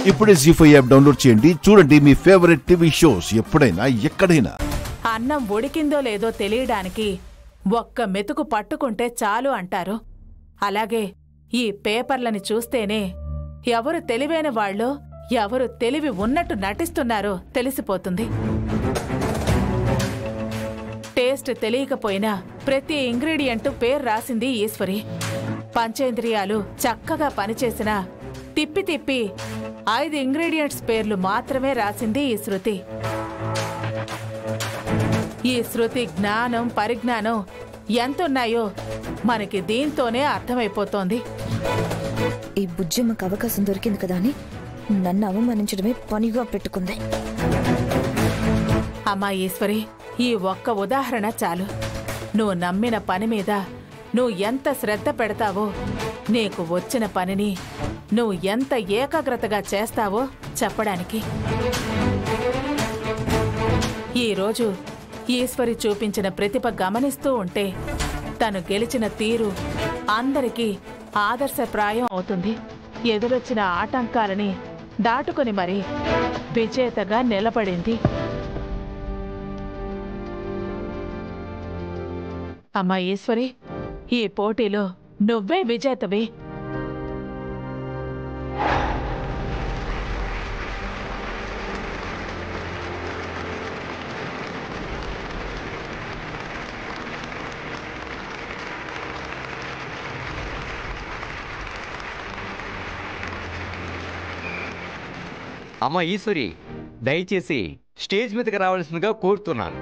ఇప్పుడే జీ5 app download చేయండి. చూడండి మీ ఫేవరెట్ టీవీ షోస్ ఎప్పుడైనా ఎక్కడైనా. అన్నం ఉడికిందో లేదో తెలియడానికి ఒక్క మెతుకు పట్టుకుంటే చాలు అంటారు. అలాగే ఈ పేపర్లని చూస్తేనే ఎవరు తెలివైన వాళ్ళో ఎవరు తెలివి ఉన్నట్టు నటిస్తున్నారో తెలిసిపోతుంది. టేస్ట్ తెలియకపోయినా ప్రతి ఇంగ్రీడియంట్ పేరు రాసింది ఈశ్వరి. పంచేంద్రియాలు చక్కగా పనిచేసినా తిప్పి తిప్పి 5 ఇంగ్రీడియంట్స్ పేర్లు మాత్రమే రాసింది ఈ శృతి. ఈ శృతి జ్ఞానం పరిజ్ఞానం ఎంతున్నాయో మనకి దీంతోనే అర్థమైపోతోంది. ఈ బుజ్జమ్మకు అవకాశం దొరికింది కదా అని నన్ను అవమానించడమే పనిగా పెట్టుకుంది. అమ్మా ఈశ్వరి, ఈ ఒక్క ఉదాహరణ చాలు. నువ్వు నమ్మిన పని మీద నువ్వు ఎంత శ్రద్ధ పెడతావో, నీకు వచ్చిన పనిని నువ్వు ఎంత ఏకాగ్రతగా చేస్తావో చెప్పడానికి. ఈరోజు ఈశ్వరి చూపించిన ప్రతిభ గమనిస్తూ ఉంటే తను గెలిచిన తీరు అందరికీ ఆదర్శప్రాయం అవుతుంది. ఎదురొచ్చిన ఆటంకాలని దాటుకుని మరీ విజేతగా నిలబడింది. అమ్మా ఈశ్వరి, ఈ పోటీలో నువ్వే విజేతవి. అమ్మ ఈశ్వరి, దయచేసి స్టేజ్ మీదకి రావాల్సిందిగా కోరుతున్నాను.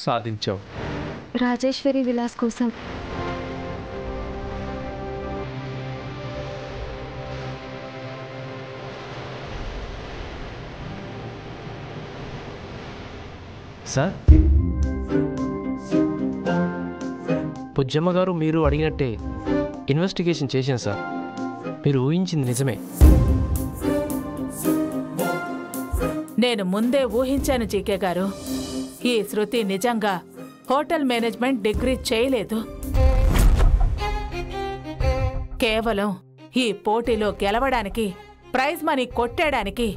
సాధించావు. రాజేశ్వరి విలాస్ కోసం సార్, పుజ్జమ్మ గారు మీరు అడిగినట్టే ఇన్వెస్టిగేషన్ చేశాను సార్. మీరు ఊహించింది నిజమే. నేను ముందే ఊహించాను జీకే గారు. ఈ శృతి నిజంగా హోటల్ మేనేజ్మెంట్ డిగ్రీ చేయలేదు. కేవలం ఈ పోటీలో గెలవడానికి, ప్రైజ్ మనీ కొట్టేయడానికి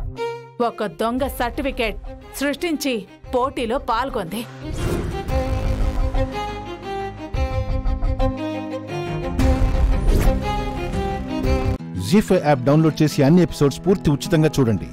ఒక దొంగ సర్టిఫికేట్ సృష్టించి పోటీలో పాల్గొంది. జీ5 యాప్ డౌన్లోడ్ చేసి అన్ని ఎపిసోడ్స్ పూర్తి ఉచితంగా చూడండి.